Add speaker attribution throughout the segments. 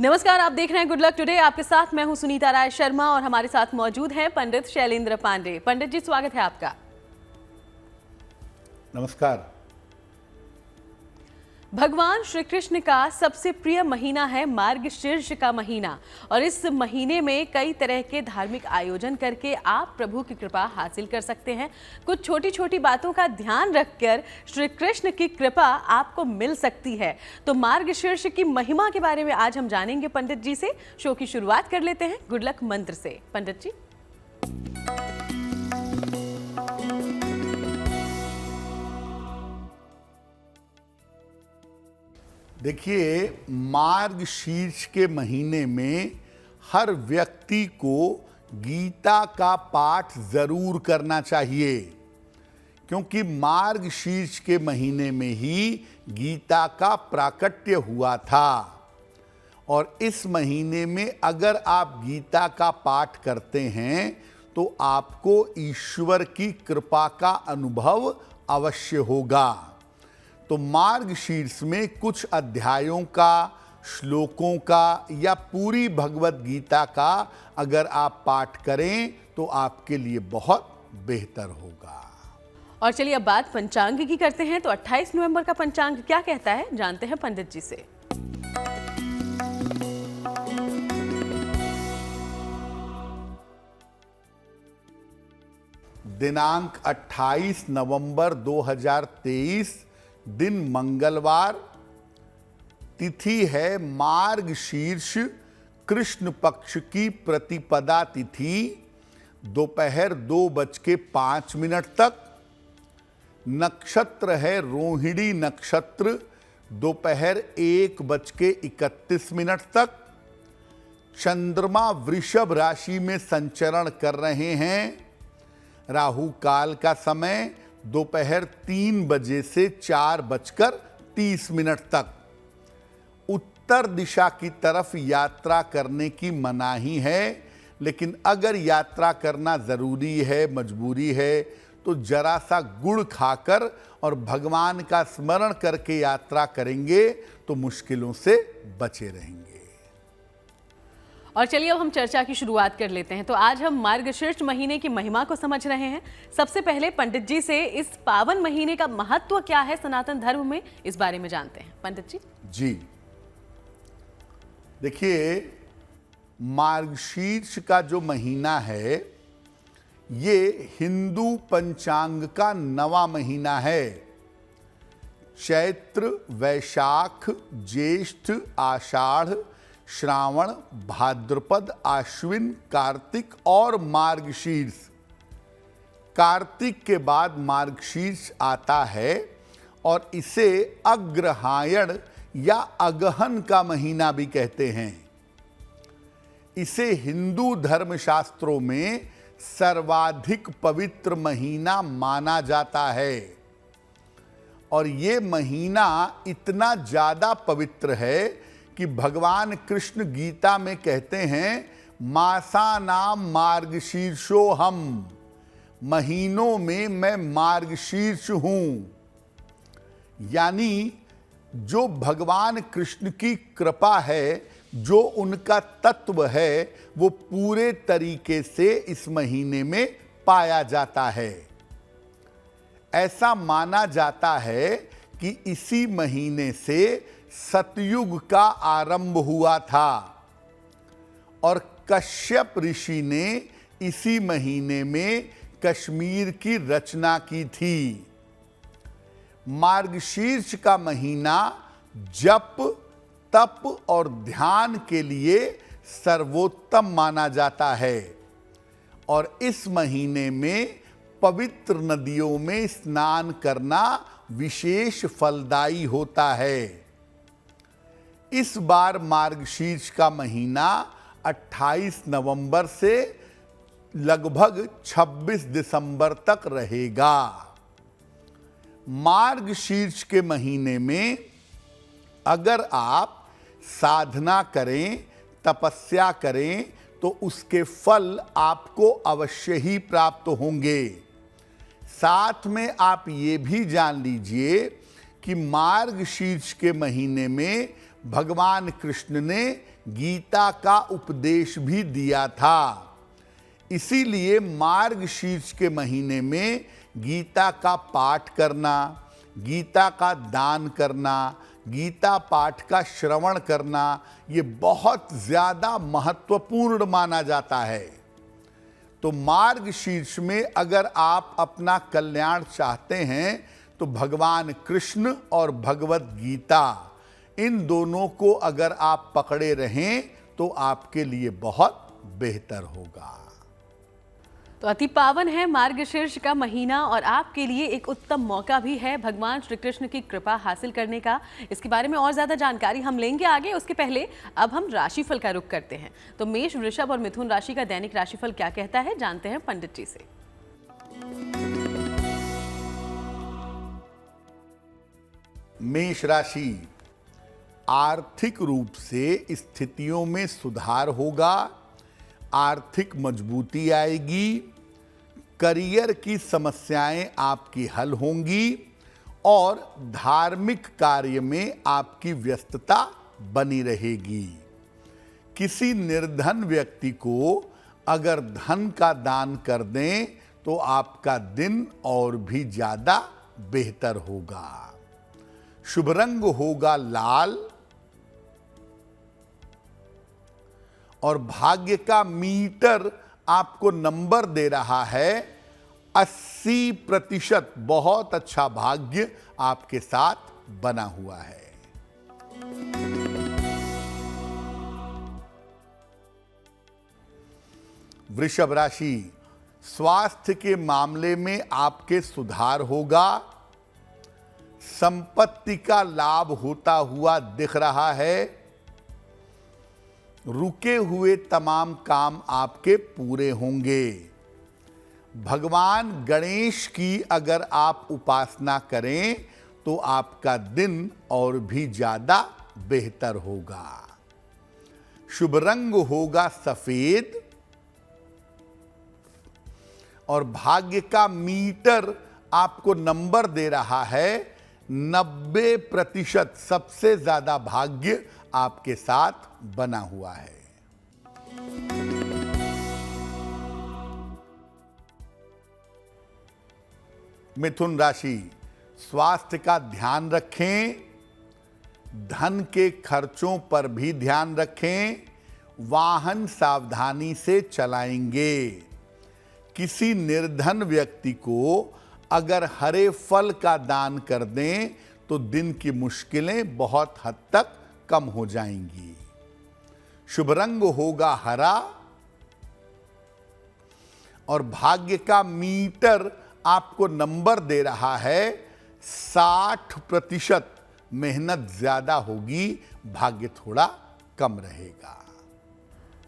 Speaker 1: नमस्कार, आप देख रहे हैं गुड लक टुडे। आपके साथ मैं हूं सुनीता राय शर्मा और हमारे साथ मौजूद हैं पंडित शैलेंद्र पांडे। पंडित जी, स्वागत है आपका।
Speaker 2: नमस्कार।
Speaker 1: भगवान श्री कृष्ण का सबसे प्रिय महीना है मार्गशीर्ष का महीना और इस महीने में कई तरह के धार्मिक आयोजन करके आप प्रभु की कृपा हासिल कर सकते हैं। कुछ छोटी छोटी बातों का ध्यान रखकर श्री कृष्ण की कृपा आपको मिल सकती है। तो मार्गशीर्ष की महिमा के बारे में आज हम जानेंगे पंडित जी से। शो की शुरुआत कर लेते हैं गुड लक मंत्र से। पंडित जी।
Speaker 2: देखिए, मार्गशीर्ष के महीने में हर व्यक्ति को गीता का पाठ जरूर करना चाहिए, क्योंकि मार्गशीर्ष के महीने में ही गीता का प्राकट्य हुआ था। और इस महीने में अगर आप गीता का पाठ करते हैं तो आपको ईश्वर की कृपा का अनुभव अवश्य होगा। तो मार्गशीर्ष में कुछ अध्यायों का, श्लोकों का या पूरी भगवत गीता का अगर आप पाठ करें तो आपके लिए बहुत बेहतर होगा।
Speaker 1: और चलिए अब बात पंचांग की करते हैं। तो 28 नवंबर का पंचांग क्या कहता है, जानते हैं पंडित जी से।
Speaker 2: दिनांक 28 नवंबर 2023, दिन मंगलवार, तिथि है मार्गशीर्ष, कृष्ण पक्ष की प्रतिपदा तिथि, दोपहर 2:05 तक। नक्षत्र है रोहिणी नक्षत्र, दोपहर 1:31 तक। चंद्रमा वृषभ राशि में संचरण कर रहे हैं। राहु काल का समय दोपहर 3 बजे से 4:30 तक। उत्तर दिशा की तरफ यात्रा करने की मनाही है, लेकिन अगर यात्रा करना जरूरी है, मजबूरी है, तो जरा सा गुड़ खाकर और भगवान का स्मरण करके यात्रा करेंगे तो मुश्किलों से बचे रहेंगे।
Speaker 1: और चलिए अब हम चर्चा की शुरुआत कर लेते हैं। तो आज हम मार्गशीर्ष महीने की महिमा को समझ रहे हैं। सबसे पहले पंडित जी से इस पावन महीने का महत्व क्या है सनातन धर्म में, इस बारे में जानते हैं। पंडित जी।
Speaker 2: जी, देखिए, मार्गशीर्ष का जो महीना है ये हिंदू पंचांग का 9वां महीना है। चैत्र, वैशाख, ज्येष्ठ, आषाढ़, श्रावण, भाद्रपद, आश्विन, कार्तिक और मार्गशीर्ष। कार्तिक के बाद मार्गशीर्ष आता है और इसे अग्रहायण या अगहन का महीना भी कहते हैं। इसे हिंदू धर्मशास्त्रों में सर्वाधिक पवित्र महीना माना जाता है। और ये महीना इतना ज्यादा पवित्र है कि भगवान कृष्ण गीता में कहते हैं, मासानाम मार्गशीर्षो हम, महीनों में मैं मार्गशीर्ष हूं। यानी जो भगवान कृष्ण की कृपा है, जो उनका तत्व है, वो पूरे तरीके से इस महीने में पाया जाता है। ऐसा माना जाता है कि इसी महीने से सतयुग का आरंभ हुआ था और कश्यप ऋषि ने इसी महीने में कश्मीर की रचना की थी। मार्गशीर्ष का महीना जप, तप और ध्यान के लिए सर्वोत्तम माना जाता है और इस महीने में पवित्र नदियों में स्नान करना विशेष फलदायी होता है। इस बार मार्गशीर्ष का महीना 28 नवंबर से लगभग 26 दिसंबर तक रहेगा। मार्गशीर्ष के महीने में अगर आप साधना करें, तपस्या करें, तो उसके फल आपको अवश्य ही प्राप्त होंगे। साथ में आप ये भी जान लीजिए कि मार्गशीर्ष के महीने में भगवान कृष्ण ने गीता का उपदेश भी दिया था। इसीलिए मार्गशीर्ष के महीने में गीता का पाठ करना, गीता का दान करना, गीता पाठ का श्रवण करना, ये बहुत ज्यादा महत्वपूर्ण माना जाता है। तो मार्गशीर्ष में अगर आप अपना कल्याण चाहते हैं तो भगवान कृष्ण और भगवत गीता, इन दोनों को अगर आप पकड़े रहें तो आपके लिए बहुत बेहतर होगा।
Speaker 1: तो अति पावन है मार्गशीर्ष का महीना और आपके लिए एक उत्तम मौका भी है भगवान श्री कृष्ण की कृपा हासिल करने का। इसके बारे में और ज्यादा जानकारी हम लेंगे आगे, उसके पहले अब हम राशिफल का रुख करते हैं। तो मेष, वृषभ और मिथुन राशि का दैनिक राशिफल क्या कहता है, जानते हैं पंडित जी से।
Speaker 2: मेष राशि, आर्थिक रूप से स्थितियों में सुधार होगा, आर्थिक मजबूती आएगी, करियर की समस्याएं आपकी हल होंगी और धार्मिक कार्य में आपकी व्यस्तता बनी रहेगी। किसी निर्धन व्यक्ति को अगर धन का दान कर दें तो आपका दिन और भी ज्यादा बेहतर होगा। शुभ रंग होगा लाल और भाग्य का मीटर आपको नंबर दे रहा है 80%। बहुत अच्छा भाग्य आपके साथ बना हुआ है। वृषभ राशि, स्वास्थ्य के मामले में आपके सुधार होगा, संपत्ति का लाभ होता हुआ दिख रहा है, रुके हुए तमाम काम आपके पूरे होंगे। भगवान गणेश की अगर आप उपासना करें तो आपका दिन और भी ज्यादा बेहतर होगा। शुभ रंग होगा सफेद और भाग्य का मीटर आपको नंबर दे रहा है 90%। सबसे ज्यादा भाग्य आपके साथ बना हुआ है। मिथुन राशि, स्वास्थ्य का ध्यान रखें, धन के खर्चों पर भी ध्यान रखें, वाहन सावधानी से चलाएंगे। किसी निर्धन व्यक्ति को अगर हरे फल का दान कर दें तो दिन की मुश्किलें बहुत हद तक कम हो जाएंगी। शुभ रंग होगा हरा और भाग्य का मीटर आपको नंबर दे रहा है 60%। मेहनत ज्यादा होगी, भाग्य थोड़ा कम रहेगा।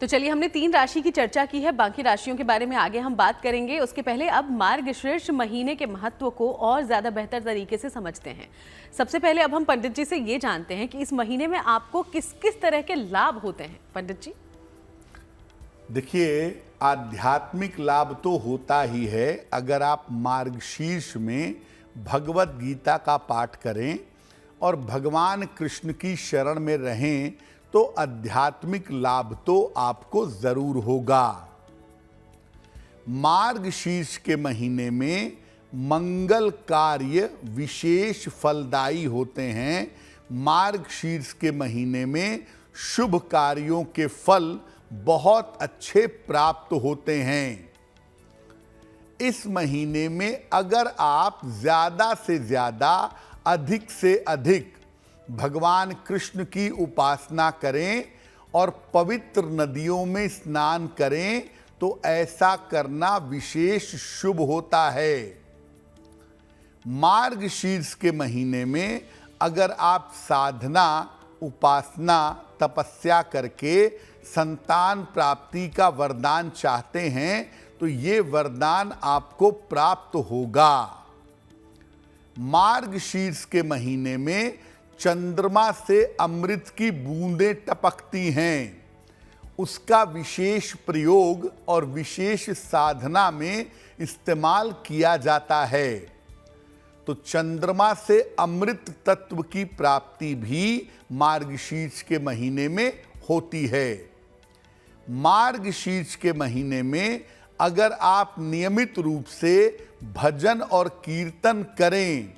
Speaker 1: तो चलिए, हमने 3 राशि की चर्चा की है, बाकी राशियों के बारे में आगे हम बात करेंगे। उसके पहले अब मार्गशीर्ष महीने के महत्व को और ज्यादा बेहतर तरीके से समझते हैं। सबसे पहले अब हम पंडित जी से ये जानते हैं कि इस महीने में आपको किस किस तरह के लाभ होते हैं। पंडित जी,
Speaker 2: देखिए, आध्यात्मिक लाभ तो होता ही है। अगर आप मार्गशीर्ष में भगवत गीता का पाठ करें और भगवान कृष्ण की शरण में रहें तो आध्यात्मिक लाभ तो आपको जरूर होगा। मार्गशीर्ष के महीने में मंगल कार्य विशेष फलदायी होते हैं। मार्गशीर्ष के महीने में शुभ कार्यों के फल बहुत अच्छे प्राप्त होते हैं। इस महीने में अगर आप ज्यादा से ज्यादा, अधिक से अधिक भगवान कृष्ण की उपासना करें और पवित्र नदियों में स्नान करें तो ऐसा करना विशेष शुभ होता है। मार्गशीर्ष के महीने में अगर आप साधना, उपासना, तपस्या करके संतान प्राप्ति का वरदान चाहते हैं तो ये वरदान आपको प्राप्त होगा। मार्गशीर्ष के महीने में चंद्रमा से अमृत की बूंदें टपकती हैं। उसका विशेष प्रयोग और विशेष साधना में इस्तेमाल किया जाता है। तो चंद्रमा से अमृत तत्व की प्राप्ति भी मार्गशीर्ष के महीने में होती है। मार्गशीर्ष के महीने में अगर आप नियमित रूप से भजन और कीर्तन करें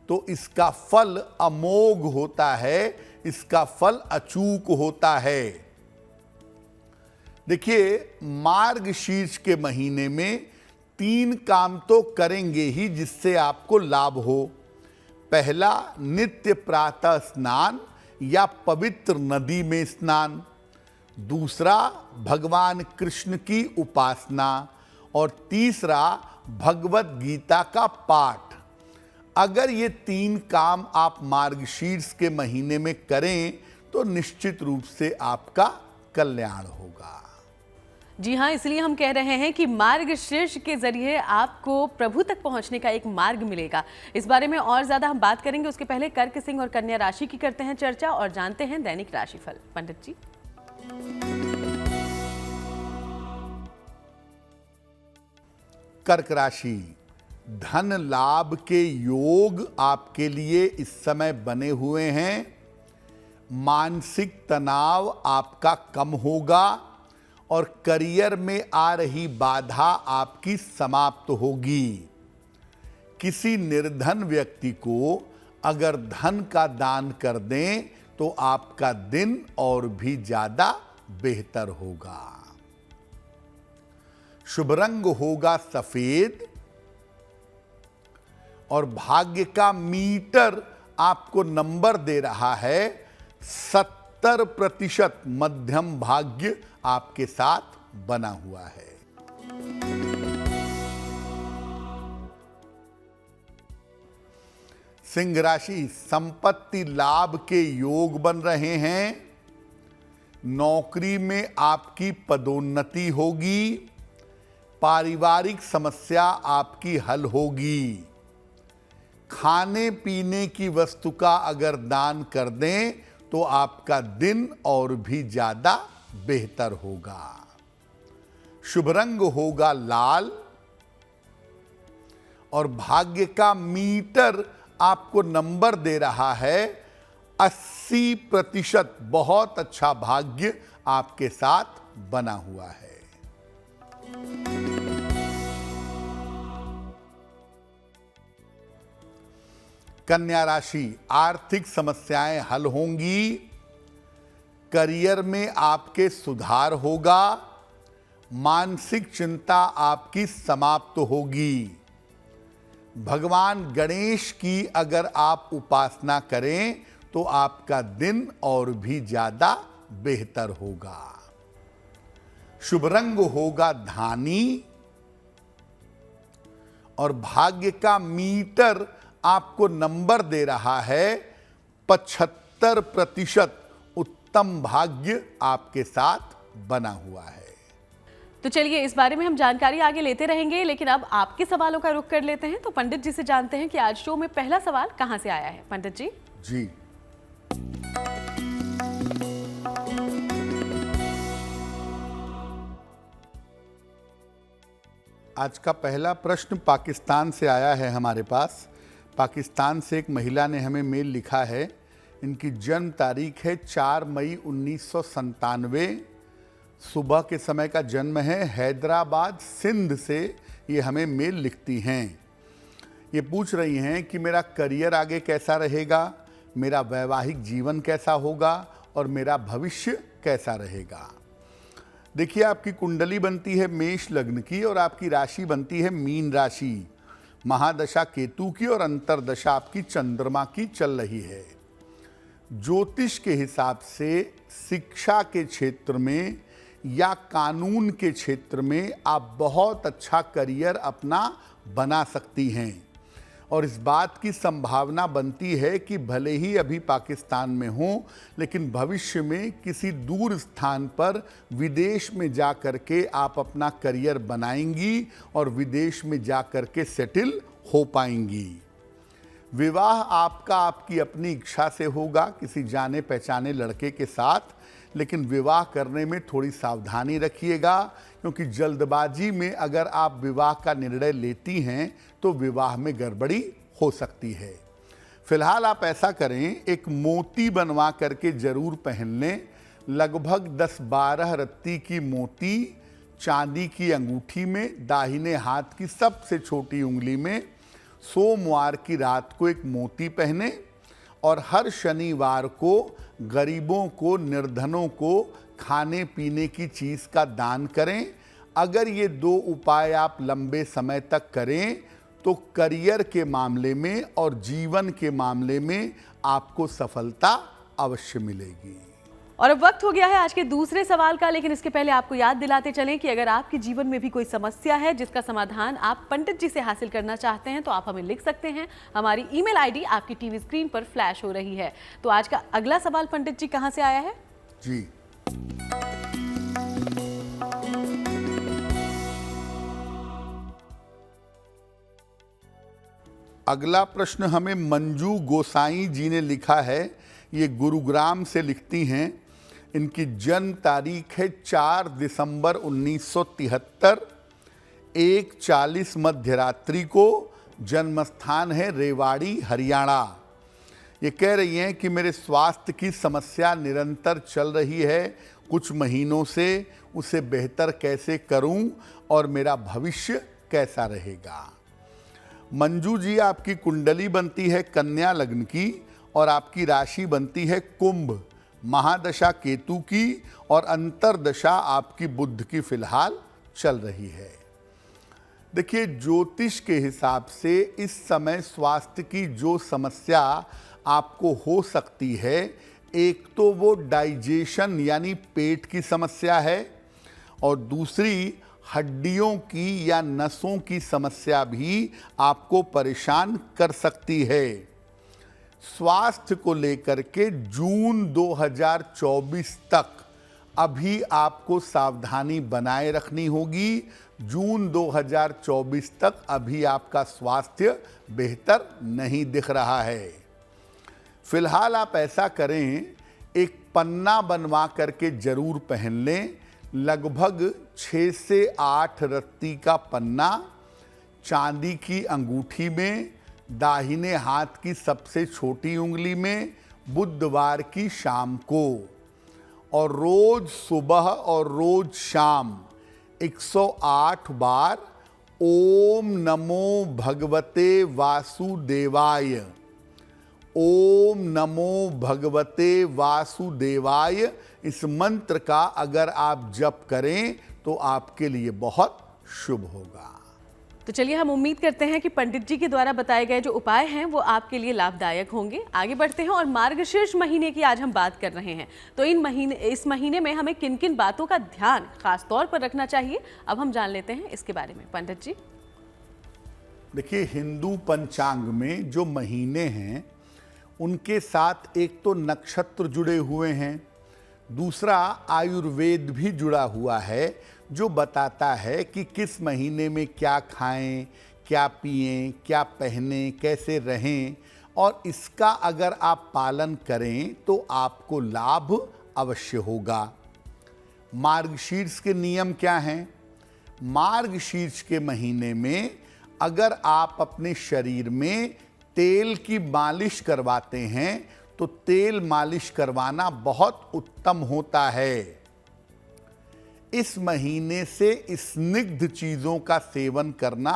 Speaker 2: तो इसका फल अमोघ होता है, इसका फल अचूक होता है। देखिए, मार्गशीर्ष के महीने में 3 काम तो करेंगे ही जिससे आपको लाभ हो। पहला, नित्य प्रातः स्नान या पवित्र नदी में स्नान। दूसरा, भगवान कृष्ण की उपासना। और तीसरा, भगवत गीता का पाठ। अगर ये 3 काम आप मार्गशीर्ष के महीने में करें तो निश्चित रूप से आपका कल्याण होगा।
Speaker 1: जी हाँ, इसलिए हम कह रहे हैं कि मार्गशीर्ष के जरिए आपको प्रभु तक पहुंचने का एक मार्ग मिलेगा। इस बारे में और ज्यादा हम बात करेंगे, उसके पहले कर्क, सिंह और कन्या राशि की करते हैं चर्चा और जानते हैं दैनिक राशिफल। पंडित जी।
Speaker 2: कर्क राशि, धन लाभ के योग आपके लिए इस समय बने हुए हैं। मानसिक तनाव आपका कम होगा और करियर में आ रही बाधा आपकी समाप्त होगी। किसी निर्धन व्यक्ति को अगर धन का दान कर दें तो आपका दिन और भी ज्यादा बेहतर होगा। शुभ रंग होगा सफेद और भाग्य का मीटर आपको नंबर दे रहा है 70% मध्यम भाग्य आपके साथ बना हुआ है। सिंह राशि, संपत्ति लाभ के योग बन रहे हैं। नौकरी में आपकी पदोन्नति होगी। पारिवारिक समस्या आपकी हल होगी। खाने पीने की वस्तु का अगर दान कर दें तो आपका दिन और भी ज्यादा बेहतर होगा। शुभ रंग होगा लाल और भाग्य का मीटर आपको नंबर दे रहा है 80%। बहुत अच्छा भाग्य आपके साथ बना हुआ है। कन्या राशि, आर्थिक समस्याएं हल होंगी। करियर में आपके सुधार होगा। मानसिक चिंता आपकी समाप्त होगी। भगवान गणेश की अगर आप उपासना करें तो आपका दिन और भी ज्यादा बेहतर होगा। शुभ रंग होगा धानी और भाग्य का मीटर आपको नंबर दे रहा है 75%। उत्तम भाग्य आपके साथ बना हुआ है।
Speaker 1: तो चलिए, इस बारे में हम जानकारी आगे लेते रहेंगे, लेकिन अब आपके सवालों का रुख कर लेते हैं। तो पंडित जी से जानते हैं कि आज शो में पहला सवाल कहां से आया है। पंडित जी।
Speaker 2: जी, आज का पहला प्रश्न पाकिस्तान से आया है हमारे पास। पाकिस्तान से एक महिला ने हमें मेल लिखा है। इनकी जन्म तारीख है 4 मई 1997। सुबह के समय का जन्म है। हैदराबाद सिंध से ये हमें मेल लिखती हैं। ये पूछ रही हैं कि मेरा करियर आगे कैसा रहेगा, मेरा वैवाहिक जीवन कैसा होगा और मेरा भविष्य कैसा रहेगा। देखिए, आपकी कुंडली बनती है मेष लग्न की और आपकी राशि बनती है मीन राशि। महादशा केतु की और अंतरदशा आपकी चंद्रमा की चल रही है। ज्योतिष के हिसाब से शिक्षा के क्षेत्र में या कानून के क्षेत्र में आप बहुत अच्छा करियर अपना बना सकती हैं और इस बात की संभावना बनती है कि भले ही अभी पाकिस्तान में हो, लेकिन भविष्य में किसी दूर स्थान पर विदेश में जा कर के आप अपना करियर बनाएंगी और विदेश में जा कर के सेटल हो पाएंगी। विवाह आपका आपकी अपनी इच्छा से होगा किसी जाने पहचाने लड़के के साथ, लेकिन विवाह करने में थोड़ी सावधानी रखिएगा, क्योंकि जल्दबाजी में अगर आप विवाह का निर्णय लेती हैं तो विवाह में गड़बड़ी हो सकती है। फिलहाल आप ऐसा करें, एक मोती बनवा करके जरूर पहन लें। लगभग 10-12 रत्ती की मोती चांदी की अंगूठी में, दाहिने हाथ की सबसे छोटी उंगली में। सोमवार की रात को एक मोती पहने और हर शनिवार को गरीबों को, निर्धनों को खाने पीने की चीज का दान करें। अगर ये 2 उपाय आप लंबे समय तक करें तो करियर के मामले में और जीवन के मामले में आपको सफलता अवश्य मिलेगी।
Speaker 1: और अब वक्त हो गया है आज के दूसरे सवाल का, लेकिन इसके पहले आपको याद दिलाते चलें कि अगर आपके जीवन में भी कोई समस्या है जिसका समाधान आप पंडित जी से हासिल करना चाहते हैं तो आप हमें लिख सकते हैं। हमारी ईमेल आईडी आपकी टीवी स्क्रीन पर फ्लैश हो रही है। तो आज का अगला सवाल पंडित जी कहां से आया है?
Speaker 2: जी, अगला प्रश्न हमें मंजू गोसाई जी ने लिखा है। ये गुरुग्राम से लिखती हैं। इनकी जन्म तारीख है 4 दिसंबर 1973, 1:40 मध्यरात्रि को। जन्म स्थान है रेवाड़ी, हरियाणा। ये कह रही हैं कि मेरे स्वास्थ्य की समस्या निरंतर चल रही है कुछ महीनों से, उसे बेहतर कैसे करूं और मेरा भविष्य कैसा रहेगा। मंजू जी, आपकी कुंडली बनती है कन्या लग्न की और आपकी राशि बनती है कुंभ, महादशा केतु की और अंतरदशा आपकी बुध की फिलहाल चल रही है। देखिए, ज्योतिष के हिसाब से इस समय स्वास्थ्य की जो समस्या आपको हो सकती है, एक तो वो डाइजेशन यानी पेट की समस्या है और दूसरी हड्डियों की या नसों की समस्या भी आपको परेशान कर सकती है। स्वास्थ्य को लेकर के जून 2024 तक अभी आपको सावधानी बनाए रखनी होगी। जून 2024 तक अभी आपका स्वास्थ्य बेहतर नहीं दिख रहा है। फिलहाल आप ऐसा करें, एक पन्ना बनवा करके जरूर पहन लें। लगभग 6 से 8 रत्ती का पन्ना चांदी की अंगूठी में, दाहिने हाथ की सबसे छोटी उंगली में, बुधवार की शाम को। और रोज सुबह और रोज शाम 108 बार ओम नमो भगवते वासुदेवाय, ओम नमो भगवते वासुदेवाय, इस मंत्र का अगर आप जप करें तो आपके लिए बहुत शुभ होगा।
Speaker 1: तो चलिए, हम उम्मीद करते हैं कि पंडित जी के द्वारा बताए गए जो उपाय हैं वो आपके लिए लाभदायक होंगे। आगे बढ़ते हैं और मार्गशीर्ष महीने की आज हम बात कर रहे हैं। तो इस महीने में हमें किन किन बातों का ध्यान खास तौर पर रखना चाहिए, अब हम जान लेते हैं इसके बारे में। पंडित जी,
Speaker 2: देखिए, हिंदू पंचांग में जो महीने हैं उनके साथ एक तो नक्षत्र जुड़े हुए हैं, दूसरा आयुर्वेद भी जुड़ा हुआ है जो बताता है कि किस महीने में क्या खाएं, क्या पिएं, क्या पहनें, कैसे रहें, और इसका अगर आप पालन करें तो आपको लाभ अवश्य होगा। मार्गशीर्ष के नियम क्या हैं? मार्गशीर्ष के महीने में अगर आप अपने शरीर में तेल की मालिश करवाते हैं तो तेल मालिश करवाना बहुत उत्तम होता है। इस महीने से स्निग्ध चीजों का सेवन करना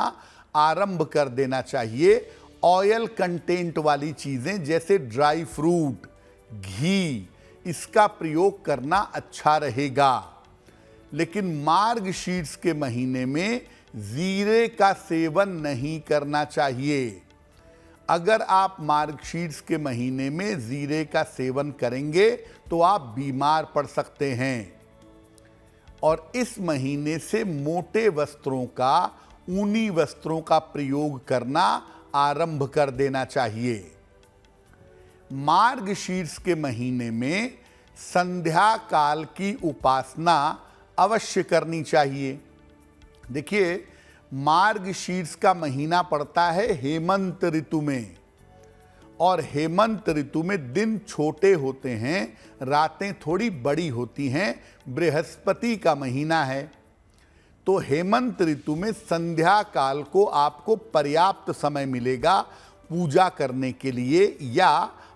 Speaker 2: आरंभ कर देना चाहिए। ऑयल कंटेंट वाली चीजें जैसे ड्राई फ्रूट, घी, इसका प्रयोग करना अच्छा रहेगा। लेकिन मार्गशीर्ष के महीने में जीरे का सेवन नहीं करना चाहिए। अगर आप मार्गशीर्ष के महीने में जीरे का सेवन करेंगे तो आप बीमार पड़ सकते हैं। और इस महीने से मोटे वस्त्रों का, ऊनी वस्त्रों का प्रयोग करना आरंभ कर देना चाहिए। मार्गशीर्ष के महीने में संध्या काल की उपासना अवश्य करनी चाहिए। देखिए, मार्गशीर्ष का महीना पड़ता है हेमंत ऋतु में, और हेमंत ऋतु में दिन छोटे होते हैं, रातें थोड़ी बड़ी होती हैं। बृहस्पति का महीना है, तो हेमंत ऋतु में संध्या काल को आपको पर्याप्त समय मिलेगा पूजा करने के लिए या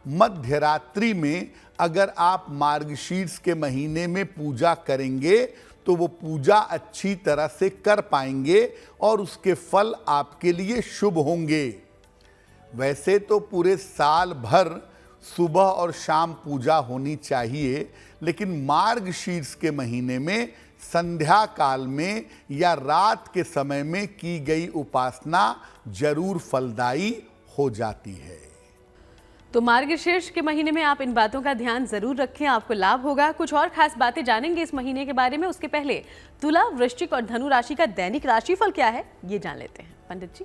Speaker 2: मध्य रात्रि में अगर आप मार्गशीर्ष के महीने में पूजा करेंगे तो वो पूजा अच्छी तरह से कर पाएंगे और उसके फल आपके लिए शुभ होंगे। वैसे तो पूरे साल भर सुबह और शाम पूजा होनी चाहिए, लेकिन मार्गशीर्ष के महीने में संध्या काल में या रात के समय में की गई उपासना जरूर फलदायी हो जाती है।
Speaker 1: तो मार्गशीर्ष के महीने में आप इन बातों का ध्यान जरूर रखें, आपको लाभ होगा। कुछ और खास बातें जानेंगे इस महीने के बारे में, उसके पहले तुला, वृश्चिक और धनु राशि का दैनिक राशिफल क्या है ये जान लेते हैं। पंडित जी,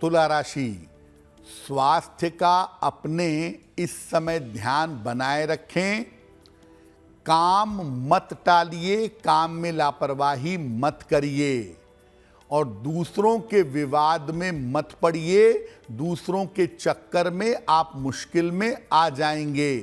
Speaker 2: तुला राशि, स्वास्थ्य का अपने इस समय ध्यान बनाए रखें। काम मत टालिए, काम में लापरवाही मत करिए और दूसरों के विवाद में मत पड़िए। दूसरों के चक्कर में आप मुश्किल में आ जाएंगे।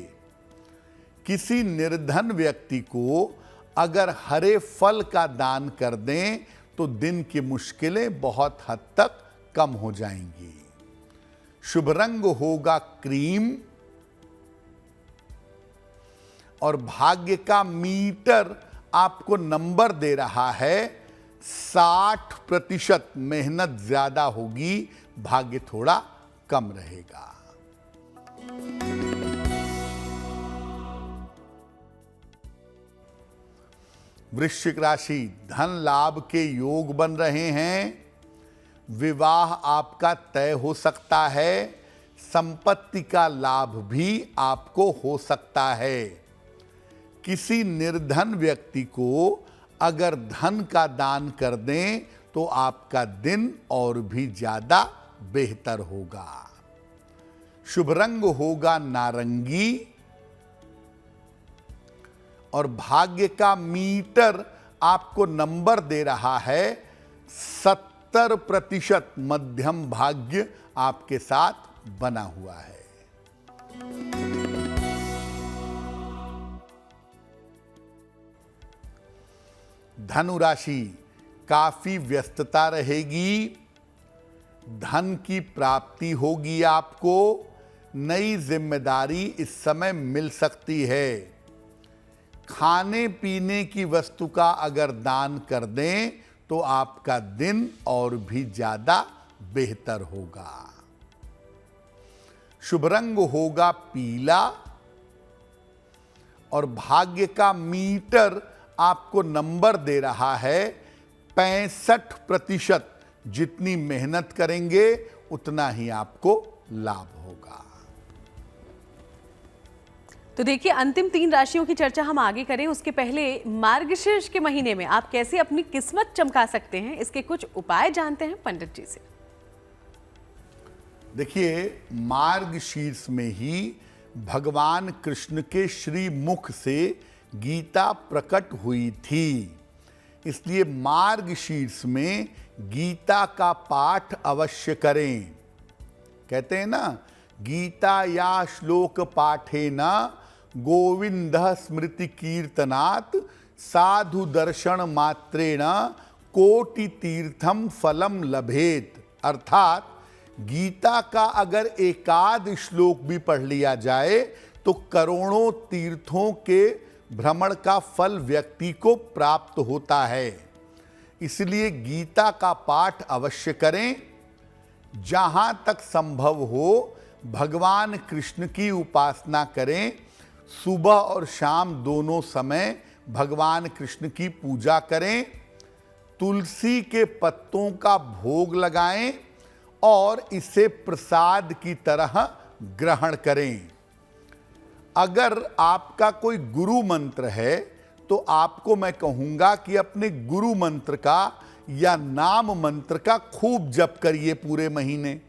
Speaker 2: किसी निर्धन व्यक्ति को अगर हरे फल का दान कर दें तो दिन की मुश्किलें बहुत हद तक कम हो जाएंगी। शुभ रंग होगा क्रीम और भाग्य का मीटर आपको नंबर दे रहा है 60%। मेहनत ज्यादा होगी, भाग्य थोड़ा कम रहेगा। वृश्चिक राशि, धन लाभ के योग बन रहे हैं। विवाह आपका तय हो सकता है। संपत्ति का लाभ भी आपको हो सकता है। किसी निर्धन व्यक्ति को अगर धन का दान कर दें तो आपका दिन और भी ज्यादा बेहतर होगा। शुभ रंग होगा नारंगी और भाग्य का मीटर आपको नंबर दे रहा है 70%। मध्यम भाग्य आपके साथ बना हुआ है। धनु राशि, काफी व्यस्तता रहेगी। धन की प्राप्ति होगी आपको। नई जिम्मेदारी इस समय मिल सकती है। खाने पीने की वस्तु का अगर दान कर दें तो आपका दिन और भी ज्यादा बेहतर होगा। शुभ रंग होगा पीला और भाग्य का मीटर आपको नंबर दे रहा है 65%। जितनी मेहनत करेंगे उतना ही आपको लाभ होगा।
Speaker 1: तो देखिए, अंतिम 3 राशियों की चर्चा हम आगे करें उसके पहले मार्गशीर्ष के महीने में आप कैसे अपनी किस्मत चमका सकते हैं, इसके कुछ उपाय जानते हैं पंडित जी से।
Speaker 2: देखिए, मार्गशीर्ष में ही भगवान कृष्ण के श्री मुख से गीता प्रकट हुई थी। इसलिए मार्गशीर्ष में गीता का पाठ अवश्य करें। कहते हैं ना, गीता या श्लोक पाठे न गोविंद स्मृति कीर्तनात् साधु दर्शन मात्रेण कोटि तीर्थम फलम लभेत। अर्थात गीता का अगर एकाध श्लोक भी पढ़ लिया जाए तो करोड़ों तीर्थों के भ्रमण का फल व्यक्ति को प्राप्त होता है। इसलिए गीता का पाठ अवश्य करें। जहां तक संभव हो भगवान कृष्ण की उपासना करें। सुबह और शाम दोनों समय भगवान कृष्ण की पूजा करें। तुलसी के पत्तों का भोग लगाएं और इसे प्रसाद की तरह ग्रहण करें। अगर आपका कोई गुरु मंत्र है तो आपको मैं कहूंगा कि अपने गुरु मंत्र का या नाम मंत्र का खूब जप करिए पूरे महीने।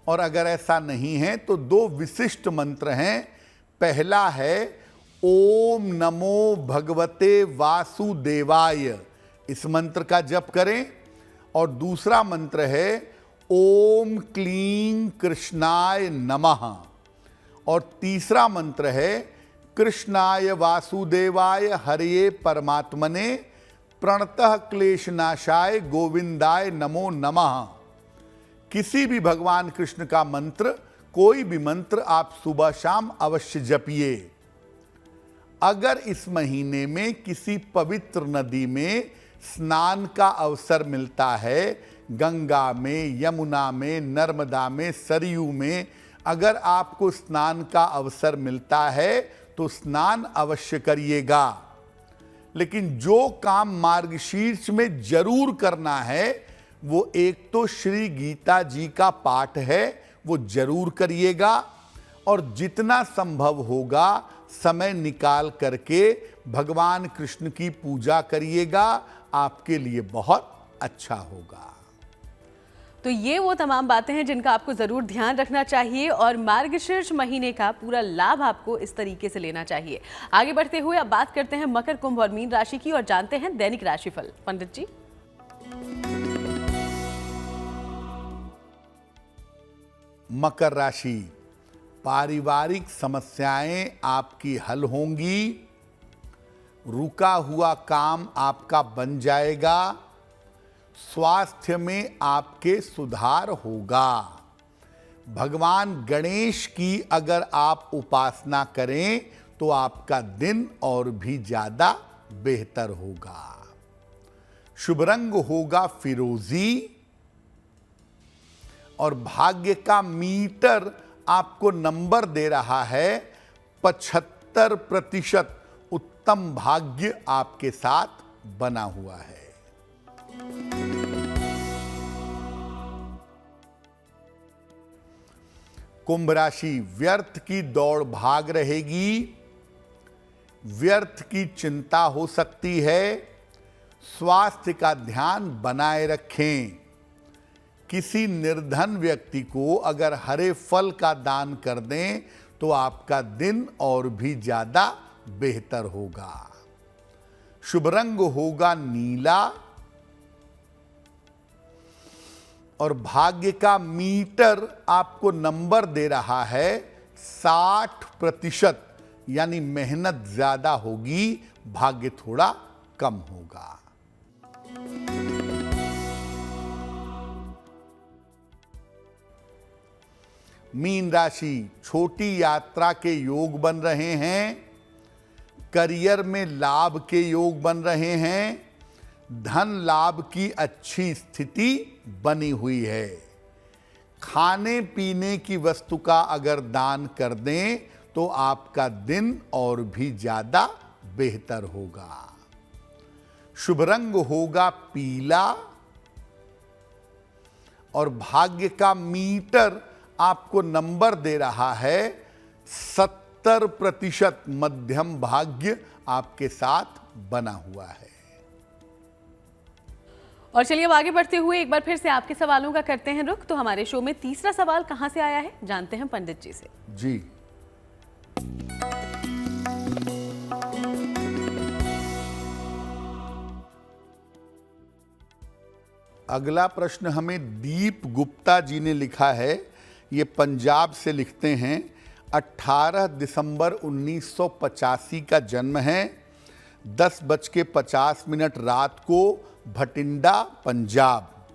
Speaker 2: और अगर ऐसा नहीं है तो 2 विशिष्ट मंत्र हैं। पहला है ओम नमो भगवते वासुदेवाय, इस मंत्र का जप करें। और दूसरा मंत्र है ओम क्लीं कृष्णाय नमः। और तीसरा मंत्र है कृष्णाय वासुदेवाय हरये परमात्मने प्रणतः क्लेशनाशाय गोविंदाय नमो नमः। किसी भी भगवान कृष्ण का मंत्र, कोई भी मंत्र आप सुबह शाम अवश्य जपिए। अगर इस महीने में किसी पवित्र नदी में स्नान का अवसर मिलता है, गंगा में, यमुना में, नर्मदा में, सरयू में, अगर आपको स्नान का अवसर मिलता है तो स्नान अवश्य करिएगा। लेकिन जो काम मार्गशीर्ष में जरूर करना है वो एक तो श्री गीता जी का पाठ है, वो जरूर करिएगा, और जितना संभव होगा समय निकाल करके भगवान कृष्ण की पूजा करिएगा, आपके लिए बहुत अच्छा होगा।
Speaker 1: तो ये वो तमाम बातें हैं जिनका आपको जरूर ध्यान रखना चाहिए और मार्गशीर्ष महीने का पूरा लाभ आपको इस तरीके से लेना चाहिए। आगे बढ़ते हुए अब बात करते हैं मकर, कुंभ और मीन राशि की और जानते हैं दैनिक राशिफल। पंडित जी।
Speaker 2: मकर राशि, पारिवारिक समस्याएं आपकी हल होंगी, रुका हुआ काम आपका बन जाएगा, स्वास्थ्य में आपके सुधार होगा। भगवान गणेश की अगर आप उपासना करें तो आपका दिन और भी ज्यादा बेहतर होगा। शुभ रंग होगा फिरोजी और भाग्य का मीटर आपको नंबर दे रहा है 75%। उत्तम भाग्य आपके साथ बना हुआ है। कुंभ राशि, व्यर्थ की दौड़ भाग रहेगी, व्यर्थ की चिंता हो सकती है, स्वास्थ्य का ध्यान बनाए रखें। किसी निर्धन व्यक्ति को अगर हरे फल का दान कर दें तो आपका दिन और भी ज्यादा बेहतर होगा। शुभ रंग होगा नीला और भाग्य का मीटर आपको नंबर दे रहा है 60%, यानी मेहनत ज्यादा होगी, भाग्य थोड़ा कम होगा। मीन राशि, छोटी यात्रा के योग बन रहे हैं, करियर में लाभ के योग बन रहे हैं, धन लाभ की अच्छी स्थिति बनी हुई है। खाने पीने की वस्तु का अगर दान कर दें तो आपका दिन और भी ज्यादा बेहतर होगा। शुभ रंग होगा पीला और भाग्य का मीटर आपको नंबर दे रहा है 70%। मध्यम भाग्य आपके साथ बना हुआ है।
Speaker 1: और चलिए अब आगे बढ़ते हुए एक बार फिर से आपके सवालों का करते हैं रुख। तो हमारे शो में तीसरा सवाल कहां से आया है, जानते हैं पंडित जी से।
Speaker 2: जी, अगला प्रश्न हमें दीप गुप्ता जी ने लिखा है। ये पंजाब से लिखते हैं। 18 दिसंबर 1985 का जन्म है। 10:50 रात को भटिंडा, पंजाब।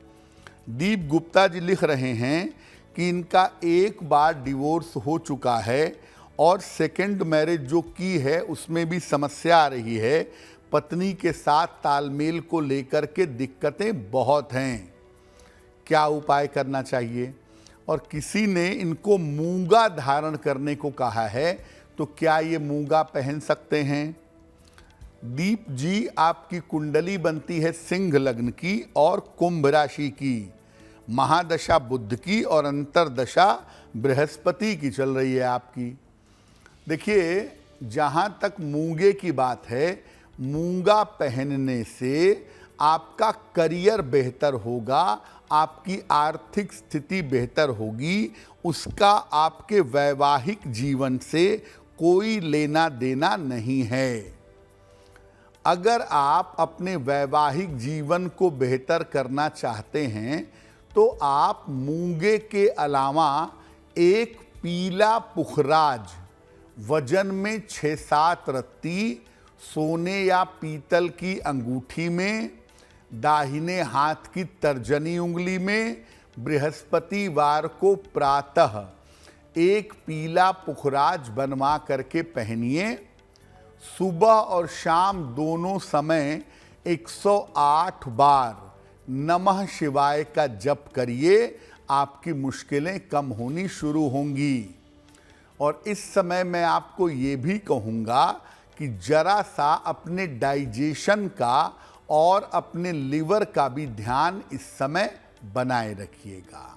Speaker 2: दीप गुप्ता जी लिख रहे हैं कि इनका एक बार डिवोर्स हो चुका है और सेकंड मैरिज जो की है उसमें भी समस्या आ रही है। पत्नी के साथ तालमेल को लेकर के दिक्कतें बहुत हैं। क्या उपाय करना चाहिए? और किसी ने इनको मूंगा धारण करने को कहा है, तो क्या ये मूंगा पहन सकते हैं? दीप जी, आपकी कुंडली बनती है सिंह लग्न की और कुंभ राशि की। महादशा बुध की और अंतरदशा बृहस्पति की चल रही है आपकी। देखिए, जहाँ तक मूंगे की बात है, मूंगा पहनने से आपका करियर बेहतर होगा, आपकी आर्थिक स्थिति बेहतर होगी, उसका आपके वैवाहिक जीवन से कोई लेना देना नहीं है। अगर आप अपने वैवाहिक जीवन को बेहतर करना चाहते हैं तो आप मूंगे के अलावा एक पीला पुखराज वजन में 6-7 रत्ती सोने या पीतल की अंगूठी में, दाहिने हाथ की तर्जनी उंगली में, बृहस्पतिवार को प्रातः एक पीला पुखराज बनवा करके पहनिए। सुबह और शाम दोनों समय 108 बार नमः शिवाय का जप करिए। आपकी मुश्किलें कम होनी शुरू होंगी। और इस समय मैं आपको ये भी कहूँगा कि जरा सा अपने डाइजेशन का और अपने लिवर का भी ध्यान इस समय बनाए रखिएगा।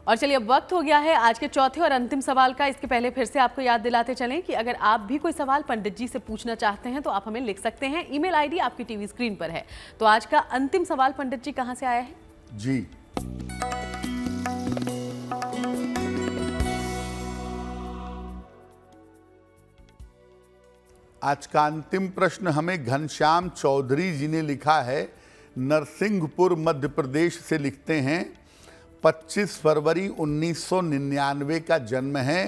Speaker 1: और चलिए अब वक्त हो गया है आज के चौथे और अंतिम सवाल का। इसके पहले फिर से आपको याद दिलाते चलें कि अगर आप भी कोई सवाल पंडित जी से पूछना चाहते हैं तो आप हमें लिख सकते हैं। ईमेल आईडी आपकी टीवी स्क्रीन पर है। तो आज का अंतिम सवाल पंडित जी कहां से आया है?
Speaker 2: जी, आज का अंतिम प्रश्न हमें घनश्याम चौधरी जी ने लिखा है। नरसिंहपुर मध्य प्रदेश से लिखते हैं। 25 फरवरी 1999 का जन्म है।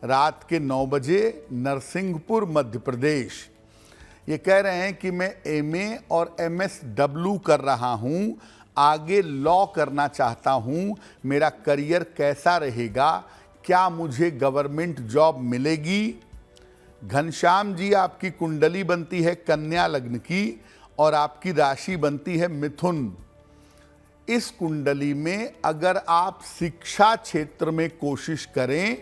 Speaker 2: रात के 9 बजे, नरसिंहपुर मध्य प्रदेश। ये कह रहे हैं कि मैं एमए और एमएसडब्ल्यू कर रहा हूँ, आगे लॉ करना चाहता हूँ। मेरा करियर कैसा रहेगा? क्या मुझे गवर्नमेंट जॉब मिलेगी? घनश्याम जी, आपकी कुंडली बनती है कन्या लग्न की और आपकी राशि बनती है मिथुन। इस कुंडली में अगर आप शिक्षा क्षेत्र में कोशिश करें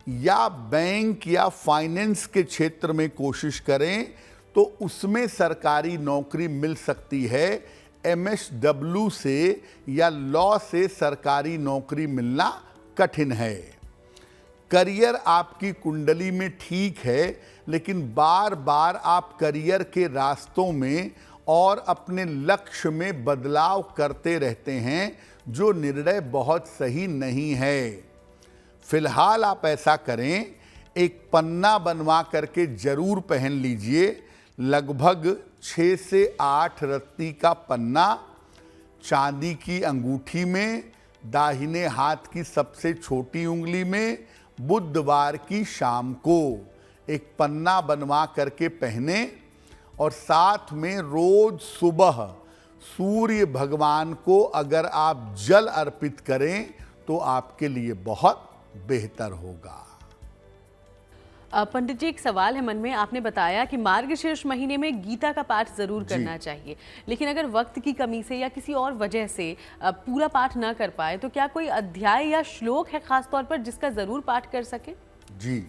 Speaker 2: या बैंक या फाइनेंस के क्षेत्र में कोशिश करें तो उसमें सरकारी नौकरी मिल सकती है। एमएसडब्ल्यू से या लॉ से सरकारी नौकरी मिलना कठिन है। करियर आपकी कुंडली में ठीक है, लेकिन बार बार आप करियर के रास्तों में और अपने लक्ष्य में बदलाव करते रहते हैं, जो निर्णय बहुत सही नहीं है। फिलहाल आप ऐसा करें, एक पन्ना बनवा करके जरूर पहन लीजिए। लगभग 6 से 8 रत्ती का पन्ना चांदी की अंगूठी में, दाहिने हाथ की सबसे छोटी उंगली में, बुधवार की शाम को एक पन्ना बनवा करके पहने। और साथ में रोज सुबह सूर्य भगवान को अगर आप जल अर्पित करें तो आपके लिए बहुत बेहतर होगा।
Speaker 1: पंडित जी, एक सवाल है मन में। आपने बताया कि मार्गशीर्ष महीने में गीता का पाठ जरूर करना चाहिए, लेकिन अगर वक्त की कमी से या किसी और वजह से पूरा पाठ ना कर पाए तो क्या कोई अध्याय या श्लोक है खास तौर पर जिसका जरूर पाठ कर सके? जी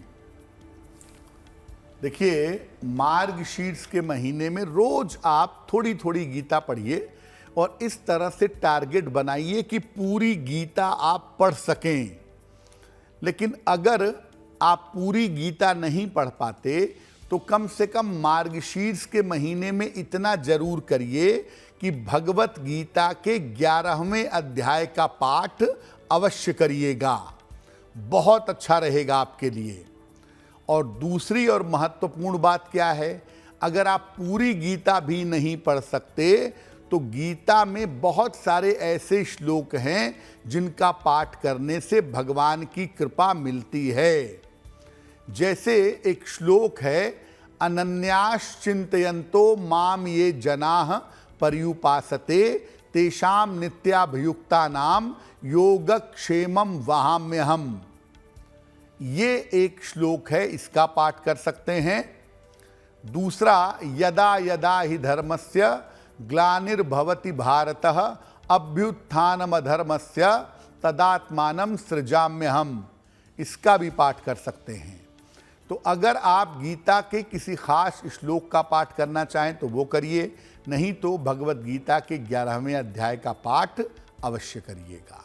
Speaker 2: देखिए, मार्गशीर्ष के महीने में रोज आप थोड़ी थोड़ी गीता पढ़िए और इस तरह से टारगेट बनाइए कि पूरी गीता आप पढ़ सकें। लेकिन अगर आप पूरी गीता नहीं पढ़ पाते तो कम से कम मार्गशीर्ष के महीने में इतना जरूर करिए कि भगवत गीता के 11वें अध्याय का पाठ अवश्य करिएगा। बहुत अच्छा रहेगा आपके लिए। और दूसरी और महत्वपूर्ण बात क्या है, अगर आप पूरी गीता भी नहीं पढ़ सकते तो गीता में बहुत सारे ऐसे श्लोक हैं जिनका पाठ करने से भगवान की कृपा मिलती है। जैसे एक श्लोक है, अनन्याश्चिंतयन्तो माम ये जनाः पर्युपासते तेषां नित्याभियुक्तानां योगक्षेमं वहाम्यहम्। ये एक श्लोक है, इसका पाठ कर सकते हैं। दूसरा, यदा यदा हि धर्मस्य ग्लानिर्भवति भारतः अभ्युत्थानमधर्मस्य तदात्मानं सृजाम्यहम्। इसका भी पाठ कर सकते हैं। तो अगर आप गीता के किसी खास श्लोक का पाठ करना चाहें तो वो करिए, नहीं तो भगवत गीता के 11वें अध्याय का पाठ अवश्य करिएगा।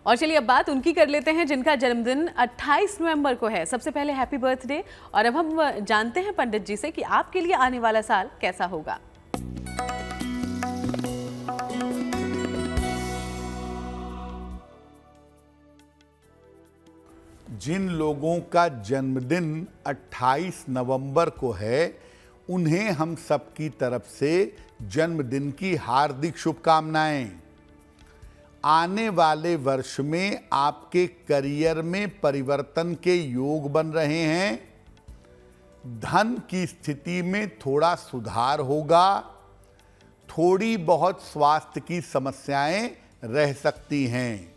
Speaker 1: और चलिए अब बात उनकी कर लेते हैं जिनका जन्मदिन 28 नवंबर को है। सबसे पहले हैप्पी बर्थडे। और अब हम जानते हैं पंडित जी से कि आपके लिए आने वाला साल कैसा होगा।
Speaker 2: जिन लोगों का जन्मदिन 28 नवंबर को है, उन्हें हम सबकी तरफ से जन्मदिन की हार्दिक शुभकामनाएं। आने वाले वर्ष में आपके करियर में परिवर्तन के योग बन रहे हैं। धन की स्थिति में थोड़ा सुधार होगा। थोड़ी बहुत स्वास्थ्य की समस्याएं रह सकती हैं।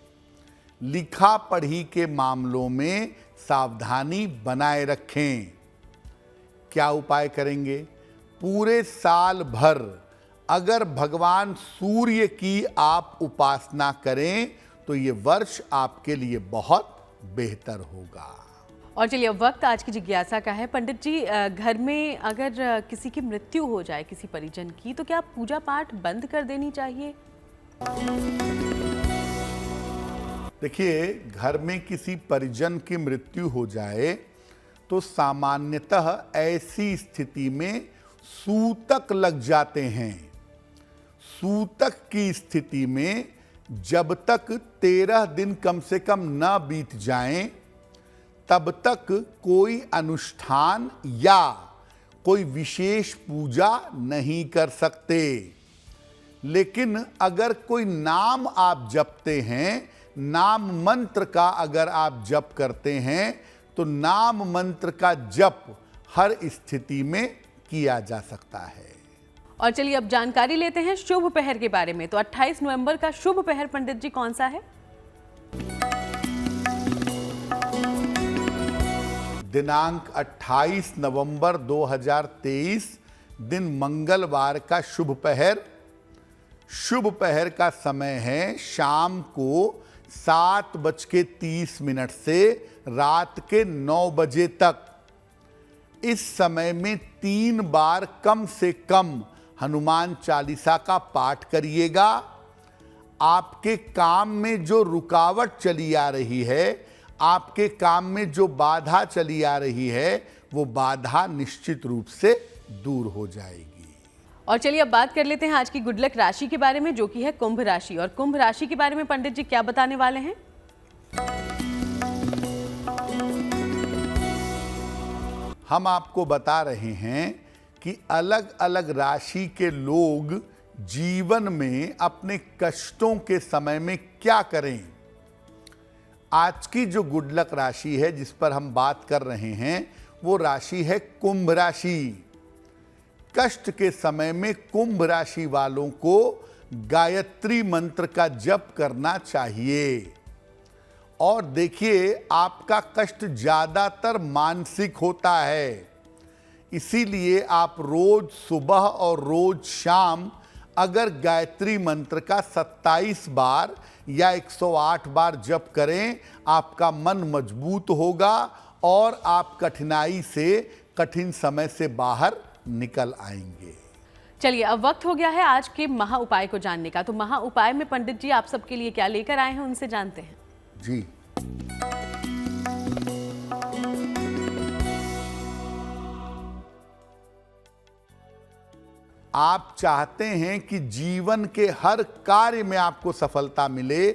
Speaker 2: लिखा पढ़ी के मामलों में सावधानी बनाए रखें। क्या उपाय करेंगे? पूरे साल भर अगर भगवान सूर्य की आप उपासना करें तो ये वर्ष आपके लिए बहुत बेहतर होगा।
Speaker 1: और चलिए अब वक्त आज की जिज्ञासा का है। पंडित जी, घर में अगर किसी की मृत्यु हो जाए, किसी परिजन की, तो क्या पूजा पाठ बंद कर देनी चाहिए?
Speaker 2: देखिए, घर में किसी परिजन की मृत्यु हो जाए तो सामान्यतः ऐसी स्थिति में सूतक लग जाते हैं। सूतक की स्थिति में जब तक 13 दिन कम से कम न बीत जाएं, तब तक कोई अनुष्ठान या कोई विशेष पूजा नहीं कर सकते। लेकिन अगर कोई नाम आप जपते हैं, नाम मंत्र का अगर आप जप करते हैं, तो नाम मंत्र का जप हर स्थिति में किया जा सकता है।
Speaker 1: और चलिए अब जानकारी लेते हैं शुभ पहर के बारे में। तो 28 नवंबर का शुभ पहर पंडित जी कौन सा है?
Speaker 2: दिनांक 28 नवंबर 2023 दिन मंगलवार का शुभ पहर। शुभ पहर का समय है शाम को 7:30 से रात के 9 बजे तक। इस समय में 3 बार कम से कम हनुमान चालीसा का पाठ करिएगा। आपके काम में जो रुकावट चली आ रही है, आपके काम में जो बाधा चली आ रही है, वो बाधा निश्चित रूप से दूर हो जाएगी।
Speaker 1: और चलिए अब बात कर लेते हैं आज की गुड लक राशि के बारे में, जो कि है कुंभ राशि। और कुंभ राशि के बारे में पंडित जी क्या बताने वाले हैं?
Speaker 2: हम आपको बता रहे हैं कि अलग अलग राशि के लोग जीवन में अपने कष्टों के समय में क्या करें। आज की जो गुड लक राशि है जिस पर हम बात कर रहे हैं, वो राशि है कुंभ राशि। कष्ट के समय में कुंभ राशि वालों को गायत्री मंत्र का जप करना चाहिए। और देखिए, आपका कष्ट ज्यादातर मानसिक होता है, इसीलिए आप रोज सुबह और रोज शाम अगर गायत्री मंत्र का 27 बार या 108 बार जप करें, आपका मन मजबूत होगा और आप कठिनाई से, कठिन समय से बाहर निकल आएंगे।
Speaker 1: चलिए अब वक्त हो गया है आज के महा उपाय को जानने का। तो महा उपाय में पंडित जी आप सबके लिए क्या लेकर आए हैं, उनसे जानते हैं।
Speaker 2: जी, आप चाहते हैं कि जीवन के हर कार्य में आपको सफलता मिले,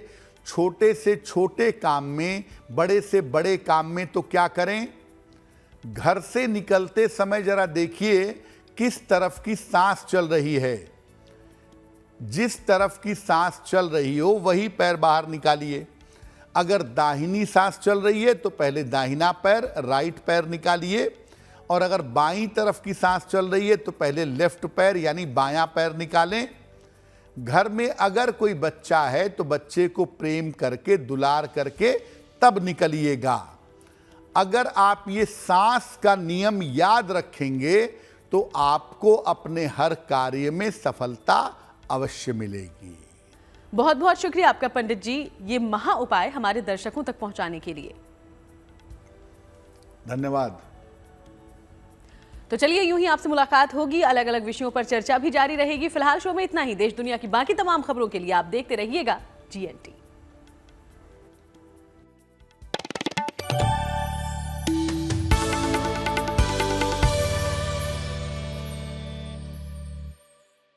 Speaker 2: छोटे से छोटे काम में, बड़े से बड़े काम में, तो क्या करें? घर से निकलते समय जरा देखिए किस तरफ की सांस चल रही है। जिस तरफ की सांस चल रही हो वही पैर बाहर निकालिए। अगर दाहिनी सांस चल रही है तो पहले दाहिना पैर, राइट पैर निकालिए। और अगर बाईं तरफ की सांस चल रही है तो पहले लेफ्ट पैर यानी बायां पैर निकालें। घर में अगर कोई बच्चा है तो बच्चे को प्रेम करके, दुलार करके तब निकलिएगा। अगर आप ये सांस का नियम याद रखेंगे तो आपको अपने हर कार्य में सफलता अवश्य मिलेगी।
Speaker 1: बहुत बहुत शुक्रिया आपका पंडित जी, ये महा उपाय हमारे दर्शकों तक पहुंचाने के लिए।
Speaker 2: धन्यवाद।
Speaker 1: तो चलिए यूं ही आपसे मुलाकात होगी, अलग अलग विषयों पर चर्चा भी जारी रहेगी। फिलहाल शो में इतना ही। देश दुनिया की बाकी तमाम खबरों के लिए आप देखते रहिएगा GNT।